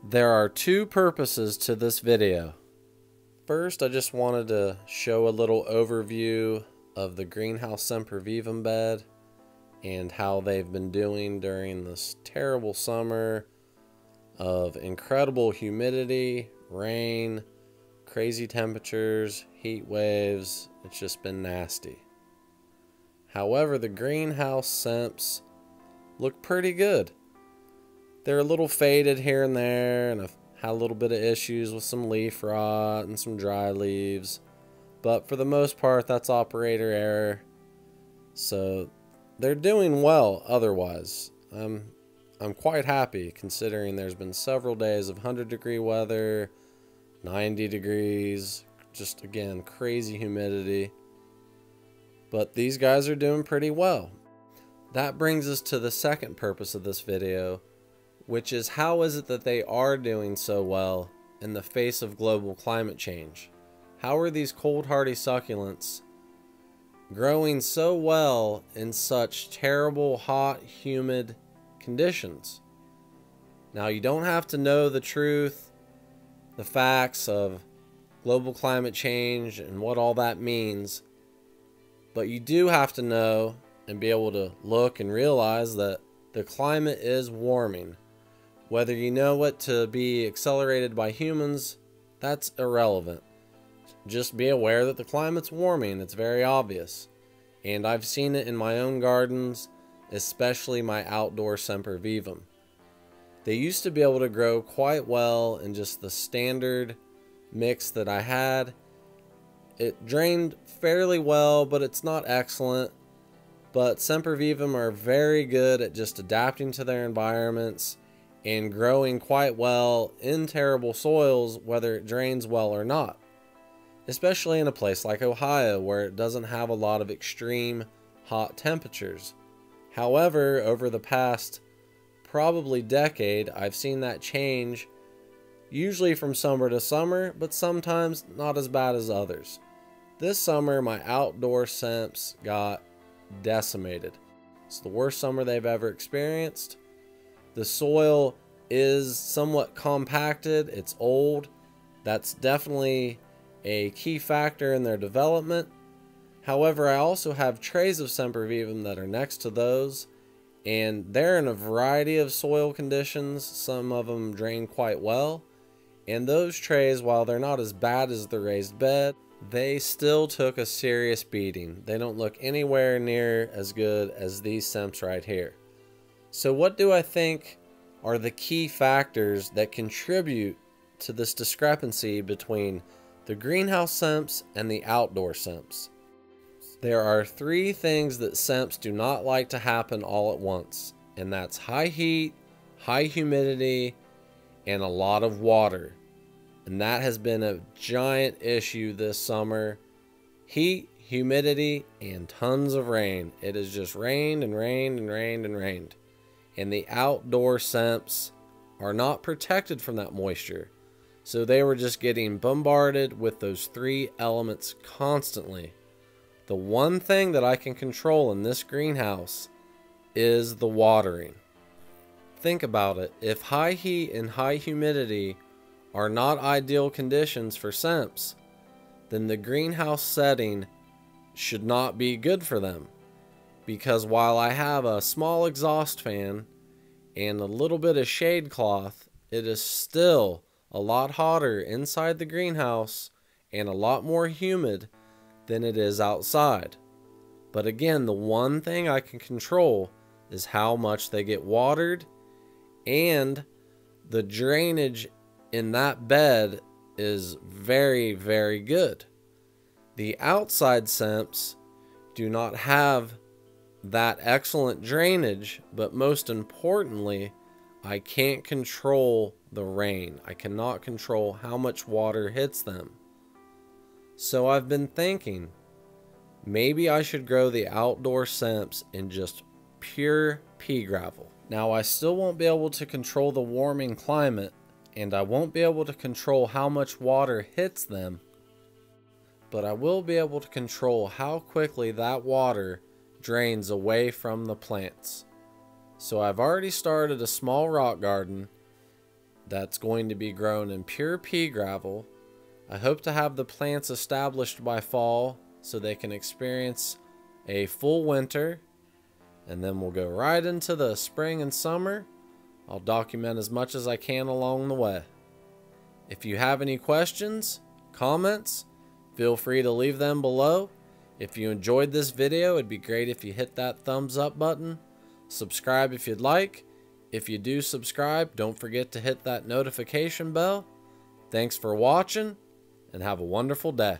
There are two purposes to this video. First, I just wanted to show a little overview of the greenhouse Sempervivum bed and how they've been doing during this terrible summer of incredible humidity, rain, crazy temperatures, heat waves. It's just been nasty. However, the greenhouse Semps look pretty good. They're a little faded here and there, and I've had a little bit of issues with some leaf rot and some dry leaves. But for the most part, that's operator error. So they're doing well otherwise. I'm quite happy considering there's been several days of 100-degree weather, 90 degrees, just again, crazy humidity. But these guys are doing pretty well. That brings us to the second purpose of this video, which is how is it that they are doing so well in the face of global climate change? How are these cold hardy succulents growing so well in such terrible, hot, humid conditions? Now, you don't have to know the truth, the facts of global climate change and what all that means, but you do have to know and be able to look and realize that the climate is warming. Whether you know it to be accelerated by humans, that's irrelevant. Just be aware that the climate's warming. It's very obvious. And I've seen it in my own gardens, especially my outdoor Sempervivum. They used to be able to grow quite well in just the standard mix that I had. It drained fairly well, but it's not excellent. But Sempervivum are very good at just adapting to their environments and growing quite well in terrible soils, whether it drains well or not. Especially in a place like Ohio, where it doesn't have a lot of extreme hot temperatures. However, over the past probably decade, I've seen that change, usually from summer to summer, but sometimes not as bad as others. This summer, my outdoor Semps got decimated. It's the worst summer they've ever experienced. The soil is somewhat compacted. It's old. That's definitely a key factor in their development. However, I also have trays of Sempervivum that are next to those, and they're in a variety of soil conditions. Some of them drain quite well, and those trays, while they're not as bad as the raised bed, they still took a serious beating. They don't look anywhere near as good as these Semps right here. So what do I think are the key factors that contribute to this discrepancy between the greenhouse Semps and the outdoor Semps? There are three things that Semps do not like to happen all at once, and that's high heat, high humidity, and a lot of water. And that has been a giant issue this summer. Heat, humidity, and tons of rain. It has just rained and rained and rained and rained. And the outdoor Semps are not protected from that moisture. So they were just getting bombarded with those three elements constantly. The one thing that I can control in this greenhouse is the watering. Think about it. If high heat and high humidity are not ideal conditions for Semps, then the greenhouse setting should not be good for them. Because while I have a small exhaust fan and a little bit of shade cloth, it is still a lot hotter inside the greenhouse and a lot more humid than it is outside. But again, the one thing I can control is how much they get watered, and the drainage in that bed is very, very good. The outside Semps do not have that excellent drainage, but most importantly, I can't control the rain. I cannot control how much water hits them. So I've been thinking, maybe I should grow the outdoor Semps in just pure pea gravel. Now, I still won't be able to control the warming climate, and I won't be able to control how much water hits them, but I will be able to control how quickly that water drains away from the plants. So I've already started a small rock garden, that's going to be grown in pure pea gravel. I hope to have the plants established by fall so they can experience a full winter, and then we'll go right into the spring and summer. I'll document as much as I can along the way. If you have any questions, comments, feel free to leave them below. If you enjoyed this video, it'd be great if you hit that thumbs up button. Subscribe if you'd like. If you do subscribe, don't forget to hit that notification bell. Thanks for watching, and have a wonderful day.